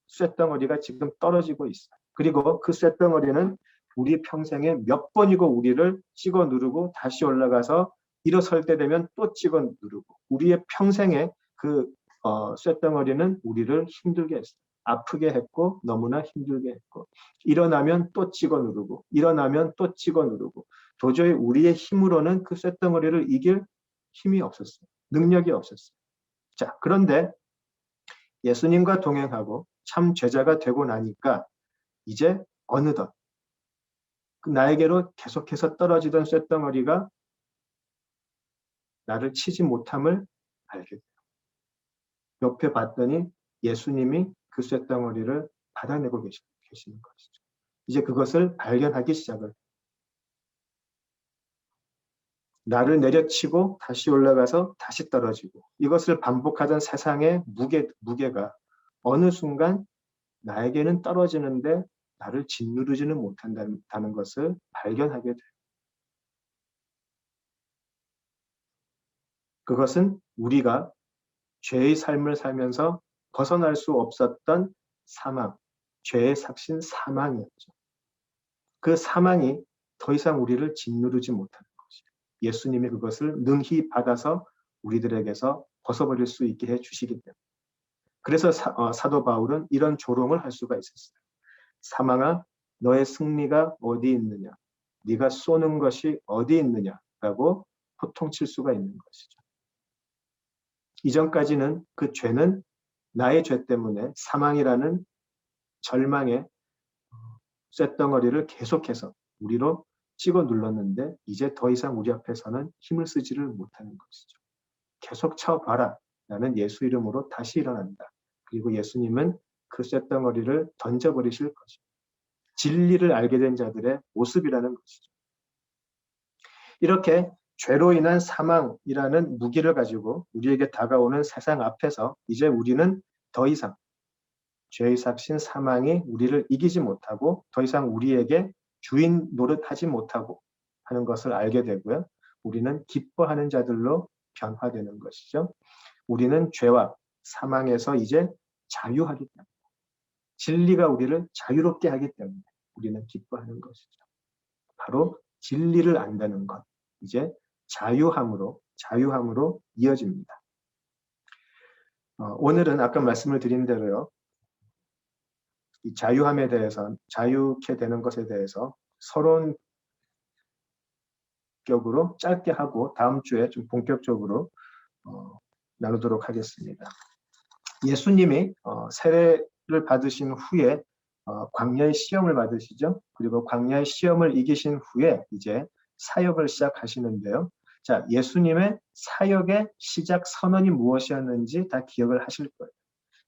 쇳덩어리가 지금 떨어지고 있어. 그리고 그 쇳덩어리는 우리 평생에 몇 번이고 우리를 찍어 누르고 다시 올라가서 일어설 때 되면 또 찍어 누르고 우리의 평생에 그 쇳덩어리는 우리를 힘들게 했어. 아프게 했고 너무나 힘들게 했고 일어나면 또 찍어 누르고 일어나면 또 찍어 누르고 도저히 우리의 힘으로는 그 쇳덩어리를 이길 힘이 없었어요. 능력이 없었어요. 자, 그런데 예수님과 동행하고 참 제자가 되고 나니까 이제 어느덧 나에게로 계속해서 떨어지던 쇳덩어리가 나를 치지 못함을 알게 돼요. 옆에 봤더니 예수님이 그 쇳덩어리를 받아내고 계시는 것이죠. 이제 그것을 발견하기 시작을 나를 내려치고 다시 올라가서 다시 떨어지고 이것을 반복하던 세상의 무게가 어느 순간 나에게는 떨어지는데 나를 짓누르지는 못한다는 것을 발견하게 돼요. 그것은 우리가 죄의 삶을 살면서 벗어날 수 없었던 사망, 죄의 삭신 사망이었죠. 그 사망이 더 이상 우리를 짓누르지 못하는 것이에요. 예수님이 그것을 능히 받아서 우리들에게서 벗어버릴 수 있게 해주시기 때문에. 그래서 사도 바울은 이런 조롱을 할 수가 있었어요. 사망아, 너의 승리가 어디 있느냐? 네가 쏘는 것이 어디 있느냐라고 호통칠 수가 있는 것이죠. 이전까지는 그 죄는 나의 죄 때문에 사망이라는 절망의 쇳덩어리를 계속해서 우리로 찍어 눌렀는데 이제 더 이상 우리 앞에서는 힘을 쓰지를 못하는 것이죠. 계속 쳐봐라. 나는 예수 이름으로 다시 일어난다. 그리고 예수님은 그 쇳덩어리를 던져버리실 것입니다. 진리를 알게 된 자들의 모습이라는 것이죠. 이렇게 죄로 인한 사망이라는 무기를 가지고 우리에게 다가오는 세상 앞에서 이제 우리는 더 이상 죄의 삭신 사망이 우리를 이기지 못하고 더 이상 우리에게 주인 노릇하지 못하고 하는 것을 알게 되고요. 우리는 기뻐하는 자들로 변화되는 것이죠. 우리는 죄와 사망에서 이제 자유하기 때문에 진리가 우리를 자유롭게 하기 때문에 우리는 기뻐하는 것이죠. 바로 진리를 안다는 것. 이제 자유함으로 이어집니다. 오늘은 아까 말씀을 드린 대로요. 이 자유함에 대해서 자유케 되는 것에 대해서 서론격으로 짧게 하고 다음 주에 좀 본격적으로 나누도록 하겠습니다. 예수님이 세례를 받으신 후에 광야의 시험을 받으시죠. 그리고 광야의 시험을 이기신 후에 이제 사역을 시작하시는데요. 자, 예수님의 사역의 시작 선언이 무엇이었는지 다 기억을 하실 거예요.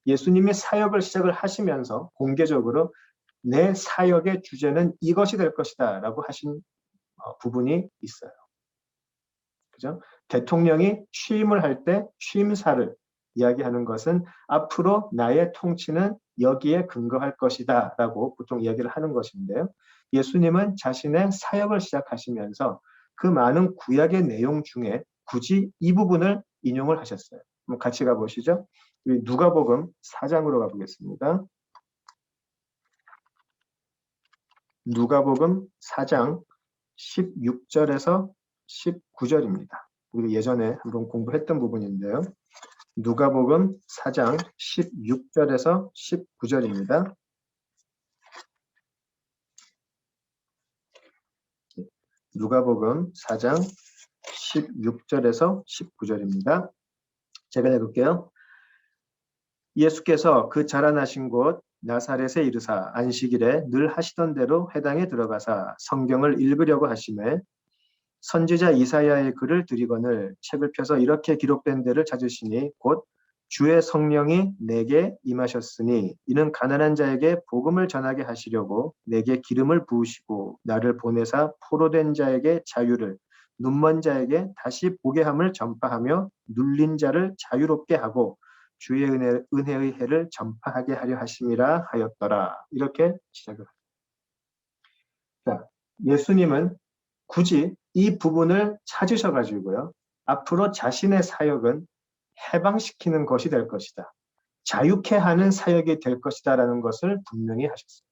예수님이 사역을 시작을 하시면서 공개적으로 내 사역의 주제는 이것이 될 것이다 라고 하신 부분이 있어요. 그죠? 대통령이 취임을 할 때 취임사를 이야기하는 것은 앞으로 나의 통치는 여기에 근거할 것이다 라고 보통 이야기를 하는 것인데요. 예수님은 자신의 사역을 시작하시면서 그 많은 구약의 내용 중에 굳이 이 부분을 인용을 하셨어요. 한번 같이 가보시죠. 우리 누가복음 4장으로 가보겠습니다. 누가복음 4장 16절에서 19절입니다. 우리 예전에 한번 공부했던 부분인데요. 누가복음 4장 16절에서 19절입니다. 누가복음 4장 16절에서 19절입니다. 제가 읽을게요. 예수께서 그 자라나신 곳 나사렛에 이르사 안식일에 늘 하시던 대로 회당에 들어가사 성경을 읽으려고 하시매 선지자 이사야의 글을 들이거늘 책을 펴서 이렇게 기록된 데를 찾으시니 곧 주의 성령이 내게 임하셨으니 이는 가난한 자에게 복음을 전하게 하시려고 내게 기름을 부으시고 나를 보내사 포로된 자에게 자유를 눈먼 자에게 다시 보게 함을 전파하며 눌린 자를 자유롭게 하고 주의 은혜의 해를 전파하게 하려 하심이라 하였더라. 이렇게 시작을 합니다. 예수님은 굳이 이 부분을 찾으셔가지고요. 앞으로 자신의 사역은 해방시키는 것이 될 것이다. 자유케 하는 사역이 될 것이다 라는 것을 분명히 하셨습니다.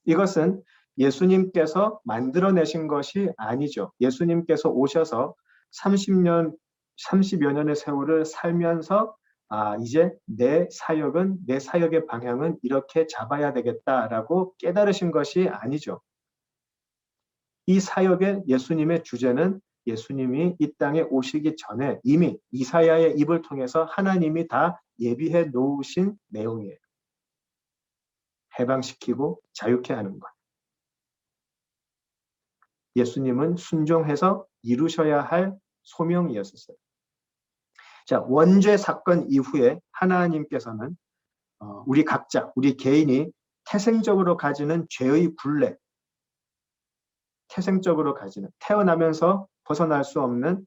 이것은 예수님께서 만들어내신 것이 아니죠. 예수님께서 오셔서 30여 년의 세월을 살면서 이제 내 사역의 방향은 이렇게 잡아야 되겠다라고 깨달으신 것이 아니죠. 이 사역의 예수님의 주제는 예수님이 이 땅에 오시기 전에 이미 이사야의 입을 통해서 하나님이 다 예비해 놓으신 내용이에요. 해방시키고 자유케 하는 것. 예수님은 순종해서 이루셔야 할 소명이었었어요. 자, 원죄 사건 이후에 하나님께서는 우리 각자, 우리 개인이 태생적으로 가지는 죄의 굴레, 태생적으로 가지는 태어나면서 벗어날 수 없는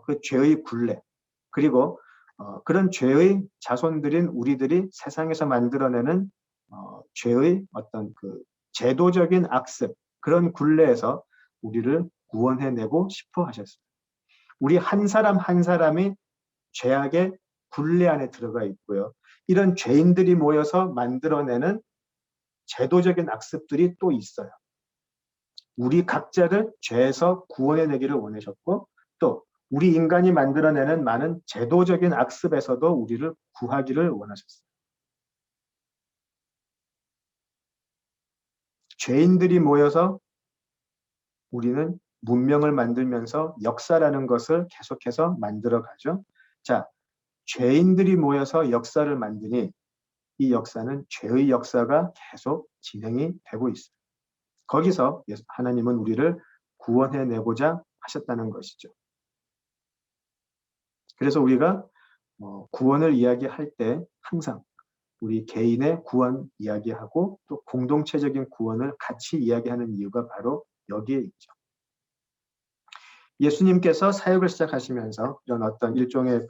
그 죄의 굴레, 그리고 그런 죄의 자손들인 우리들이 세상에서 만들어내는 죄의 어떤 그 제도적인 악습, 그런 굴레에서 우리를 구원해내고 싶어 하셨습니다. 우리 한 사람 한 사람이 죄악의 굴레 안에 들어가 있고요. 이런 죄인들이 모여서 만들어내는 제도적인 악습들이 또 있어요. 우리 각자를 죄에서 구원해내기를 원하셨고 또 우리 인간이 만들어내는 많은 제도적인 악습에서도 우리를 구하기를 원하셨어요. 죄인들이 모여서 우리는 문명을 만들면서 역사라는 것을 계속해서 만들어가죠. 자, 죄인들이 모여서 역사를 만드니 이 역사는 죄의 역사가 계속 진행이 되고 있어요. 거기서 하나님은 우리를 구원해내고자 하셨다는 것이죠. 그래서 우리가 구원을 이야기할 때 항상 우리 개인의 구원 이야기하고 또 공동체적인 구원을 같이 이야기하는 이유가 바로 여기에 있죠. 예수님께서 사역을 시작하시면서 이런 어떤 일종의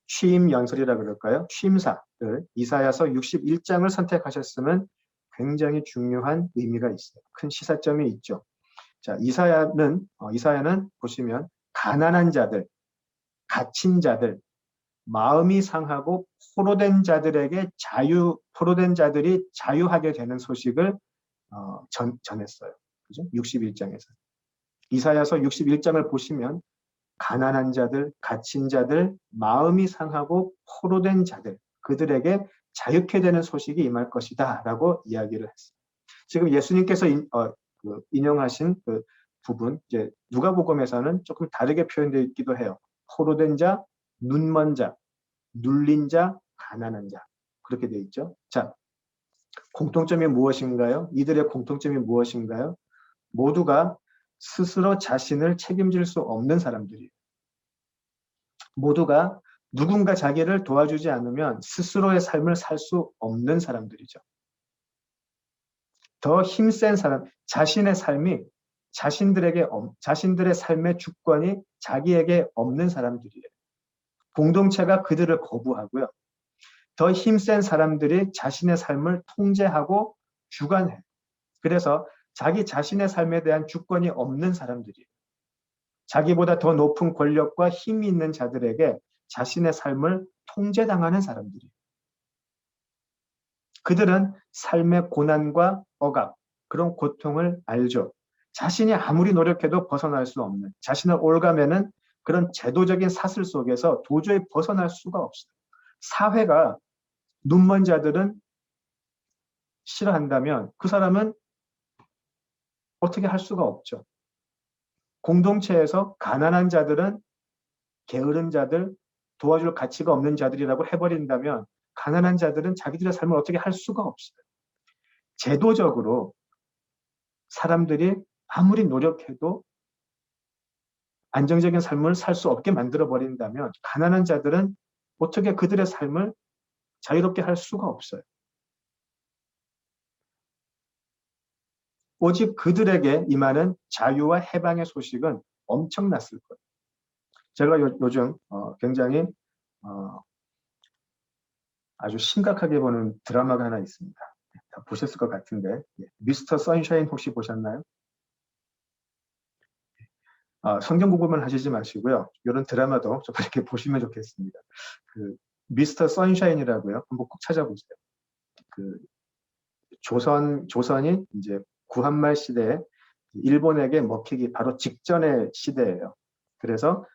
취임 연설이라 그럴까요? 취임사를 이사야서 61장을 선택하셨으면 굉장히 중요한 의미가 있어요. 큰 시사점이 있죠. 자, 이사야는 보시면 가난한 자들, 갇힌 자들, 마음이 상하고 포로된 자들이 자유하게 되는 소식을 전했어요. 그죠? 61장에서. 이사야서 61장을 보시면 가난한 자들, 갇힌 자들, 마음이 상하고 포로된 자들, 그들에게 자유케 되는 소식이 임할 것이다 라고 이야기를 했어요. 지금 예수님께서 인용하신 그 부분, 이제 누가복음에서는 조금 다르게 표현되어 있기도 해요. 포로된 자, 눈먼 자, 눌린 자, 가난한 자, 그렇게 되어 있죠. 자, 공통점이 무엇인가요? 이들의 공통점이 무엇인가요? 모두가 스스로 자신을 책임질 수 없는 사람들이에요. 모두가 누군가 자기를 도와주지 않으면 스스로의 삶을 살 수 없는 사람들이죠. 더 힘센 사람, 자신의 삶이 자신들의 삶의 주권이 자기에게 없는 사람들이에요. 공동체가 그들을 거부하고요. 더 힘센 사람들이 자신의 삶을 통제하고 주관해요. 그래서 자기 자신의 삶에 대한 주권이 없는 사람들이에요. 자기보다 더 높은 권력과 힘이 있는 자들에게 자신의 삶을 통제당하는 사람들이에요. 그들은 삶의 고난과 억압, 그런 고통을 알죠. 자신이 아무리 노력해도 벗어날 수 없는, 자신을 올가매는 그런 제도적인 사슬 속에서 도저히 벗어날 수가 없어요. 사회가 눈먼 자들은 싫어한다면 그 사람은 어떻게 할 수가 없죠. 공동체에서 가난한 자들은 게으른 자들, 도와줄 가치가 없는 자들이라고 해버린다면 가난한 자들은 자기들의 삶을 어떻게 할 수가 없어요. 제도적으로 사람들이 아무리 노력해도 안정적인 삶을 살 수 없게 만들어버린다면 가난한 자들은 어떻게 그들의 삶을 자유롭게 할 수가 없어요. 오직 그들에게 임하는 자유와 해방의 소식은 엄청났을 거예요. 제가 요즘 굉장히 아주 심각하게 보는 드라마가 하나 있습니다. 다 보셨을 것 같은데 미스터 선샤인 혹시 보셨나요? 성경 공부만 하시지 마시고요. 이런 드라마도 좀 이렇게 보시면 좋겠습니다. 그 미스터 선샤인이라고요. 한번 꼭 찾아보세요. 그 조선이 이제 구한말 시대에 일본에게 먹히기 바로 직전의 시대예요. 그래서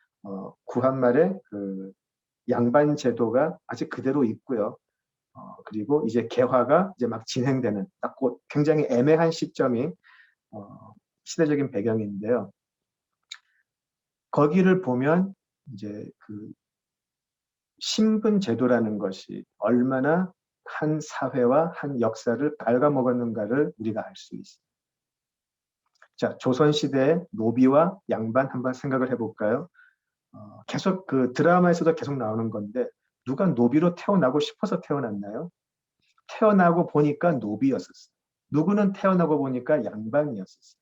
구한말에 그 양반 제도가 아직 그대로 있고요. 그리고 이제 개화가 이제 막 진행되는 딱 굉장히 애매한 시점이 시대적인 배경인데요. 거기를 보면 이제 그 신분 제도라는 것이 얼마나 한 사회와 한 역사를 갉아먹었는가를 우리가 알 수 있어요. 자, 조선시대의 노비와 양반 한번 생각을 해볼까요? 계속 그 드라마에서도 계속 나오는 건데 누가 노비로 태어나고 싶어서 태어났나요? 태어나고 보니까 노비였었어요. 누구는 태어나고 보니까 양반이었었어요.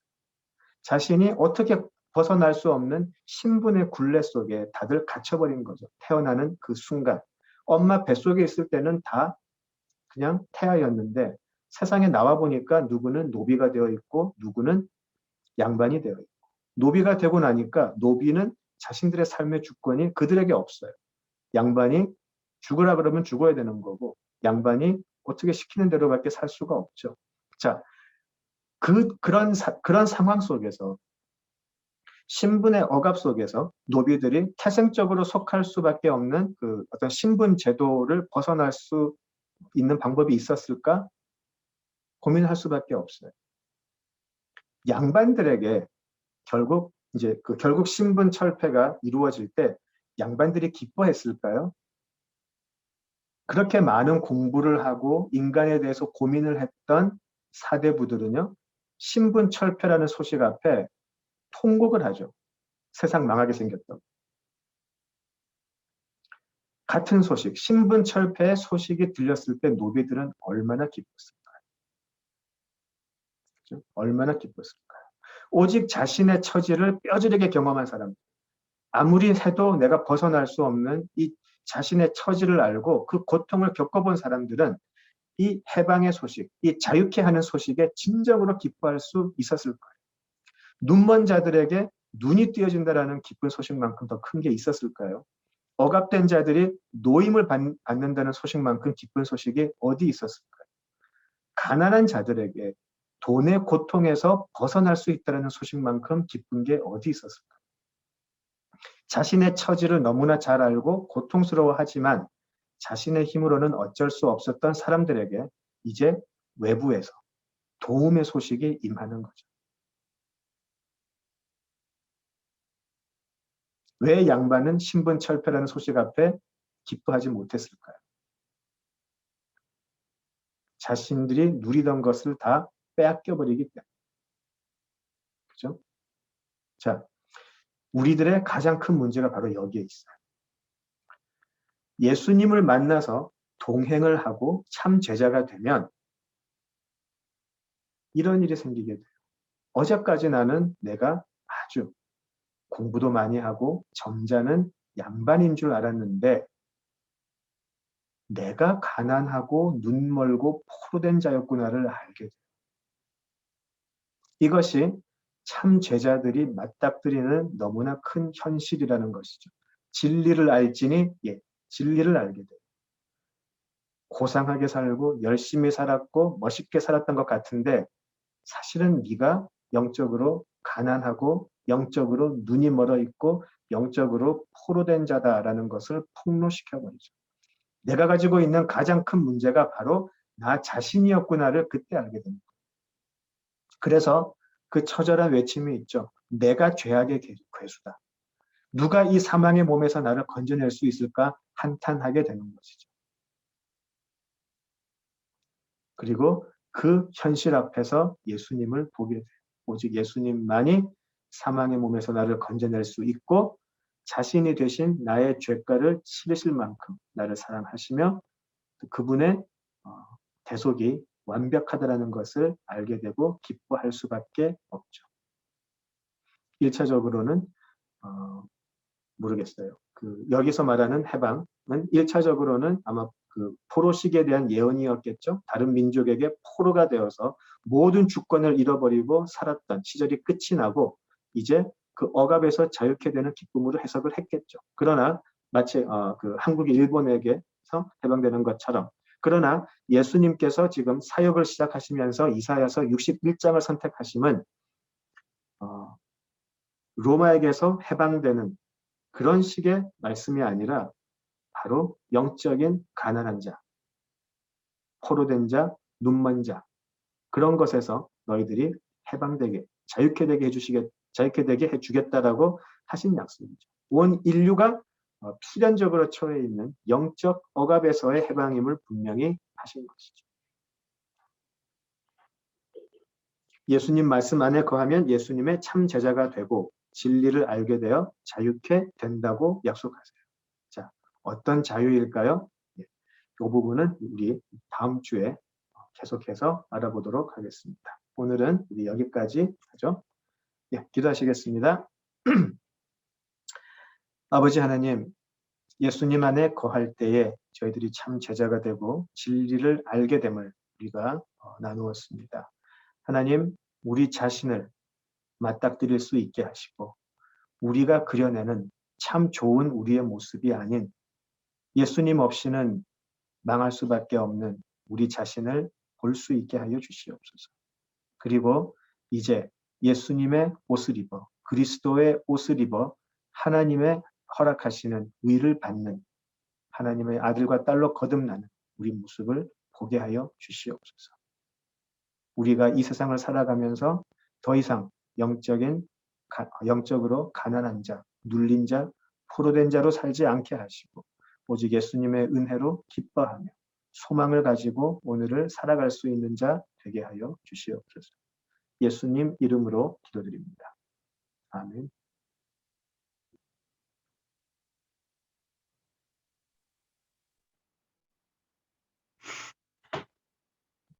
자신이 어떻게 벗어날 수 없는 신분의 굴레 속에 다들 갇혀버린 거죠. 태어나는 그 순간. 엄마 뱃속에 있을 때는 다 그냥 태아였는데 세상에 나와 보니까 누구는 노비가 되어 있고 누구는 양반이 되어 있고 노비가 되고 나니까 노비는 자신들의 삶의 주권이 그들에게 없어요. 양반이 죽으라 그러면 죽어야 되는 거고 양반이 어떻게 시키는 대로밖에 살 수가 없죠. 자, 그런 상황 속에서 신분의 억압 속에서 노비들이 태생적으로 속할 수밖에 없는 그 어떤 신분 제도를 벗어날 수 있는 방법이 있었을까? 고민할 수밖에 없어요. 양반들에게 결국 신분 철폐가 이루어질 때 양반들이 기뻐했을까요? 그렇게 많은 공부를 하고 인간에 대해서 고민을 했던 사대부들은요, 신분 철폐라는 소식 앞에 통곡을 하죠. 세상 망하게 생겼던. 같은 소식, 신분 철폐의 소식이 들렸을 때 노비들은 얼마나 기뻤을까요? 그렇죠? 얼마나 기뻤을까요? 오직 자신의 처지를 뼈저리게 경험한 사람, 아무리 해도 내가 벗어날 수 없는 이 자신의 처지를 알고 그 고통을 겪어본 사람들은 이 해방의 소식, 이 자유케 하는 소식에 진정으로 기뻐할 수 있었을 거예요. 눈먼 자들에게 눈이 띄어진다라는 기쁜 소식만큼 더 큰 게 있었을까요? 억압된 자들이 노임을 받는다는 소식만큼 기쁜 소식이 어디 있었을까요? 가난한 자들에게 돈의 고통에서 벗어날 수 있다는 소식만큼 기쁜 게 어디 있었을까요? 자신의 처지를 너무나 잘 알고 고통스러워하지만 자신의 힘으로는 어쩔 수 없었던 사람들에게 이제 외부에서 도움의 소식이 임하는 거죠. 왜 양반은 신분 철폐라는 소식 앞에 기뻐하지 못했을까요? 자신들이 누리던 것을 다 빼앗겨버리기 때문에. 그죠? 자, 우리들의 가장 큰 문제가 바로 여기에 있어요. 예수님을 만나서 동행을 하고 참 제자가 되면 이런 일이 생기게 돼요. 어제까지 나는 내가 아주 공부도 많이 하고 점잖은 양반인 줄 알았는데 내가 가난하고 눈멀고 포로된 자였구나를 알게 돼요. 이것이 참 제자들이 맞닥뜨리는 너무나 큰 현실이라는 것이죠. 진리를 알지니 진리를 알게 돼요. 고상하게 살고 열심히 살았고 멋있게 살았던 것 같은데 사실은 네가 영적으로 가난하고 영적으로 눈이 멀어 있고 영적으로 포로된 자다라는 것을 폭로시켜버리죠. 내가 가지고 있는 가장 큰 문제가 바로 나 자신이었구나를 그때 알게 됩니다. 그래서 그 처절한 외침이 있죠. 내가 죄악의 괴수다. 누가 이 사망의 몸에서 나를 건져낼 수 있을까 한탄하게 되는 것이죠. 그리고 그 현실 앞에서 예수님을 보게 돼요. 오직 예수님만이 사망의 몸에서 나를 건져낼 수 있고 자신이 되신 나의 죄가를 치르실 만큼 나를 사랑하시며 그분의 대속이 완벽하다라는 것을 알게 되고 기뻐할 수밖에 없죠. 1차적으로는 모르겠어요. 여기서 말하는 해방은 1차적으로는 아마 포로식에 대한 예언이었겠죠. 다른 민족에게 포로가 되어서 모든 주권을 잃어버리고 살았던 시절이 끝이 나고 이제 그 억압에서 자유케 되는 기쁨으로 해석을 했겠죠. 그러나 마치 한국이 일본에게서 해방되는 것처럼 그러나 예수님께서 지금 사역을 시작하시면서 이사야서 61장을 선택하심은 로마에게서 해방되는 그런 식의 말씀이 아니라 바로 영적인 가난한 자, 포로된 자, 눈먼 자 그런 것에서 너희들이 해방되게 자유케 되게 해주겠다라고 하신 약속이죠. 온 인류가 필연적으로 처해 있는 영적 억압에서의 해방임을 분명히 하신 것이죠. 예수님 말씀 안에 거하면 예수님의 참 제자가 되고 진리를 알게 되어 자유케 된다고 약속하세요. 자, 어떤 자유일까요? 이 부분은 우리 다음 주에 계속해서 알아보도록 하겠습니다. 오늘은 우리 여기까지 하죠. 기도하시겠습니다. 아버지 하나님, 예수님 안에 거할 때에 저희들이 참 제자가 되고 진리를 알게 됨을 우리가 나누었습니다. 하나님, 우리 자신을 맞닥뜨릴 수 있게 하시고 우리가 그려내는 참 좋은 우리의 모습이 아닌 예수님 없이는 망할 수밖에 없는 우리 자신을 볼 수 있게 하여 주시옵소서. 그리고 이제 예수님의 옷을 입어 그리스도의 옷을 입어 하나님의 허락하시는 의를 받는 하나님의 아들과 딸로 거듭나는 우리 모습을 보게 하여 주시옵소서. 우리가 이 세상을 살아가면서 더 이상 영적으로 가난한 자, 눌린 자, 포로된 자로 살지 않게 하시고 오직 예수님의 은혜로 기뻐하며 소망을 가지고 오늘을 살아갈 수 있는 자 되게 하여 주시옵소서. 예수님 이름으로 기도드립니다. 아멘.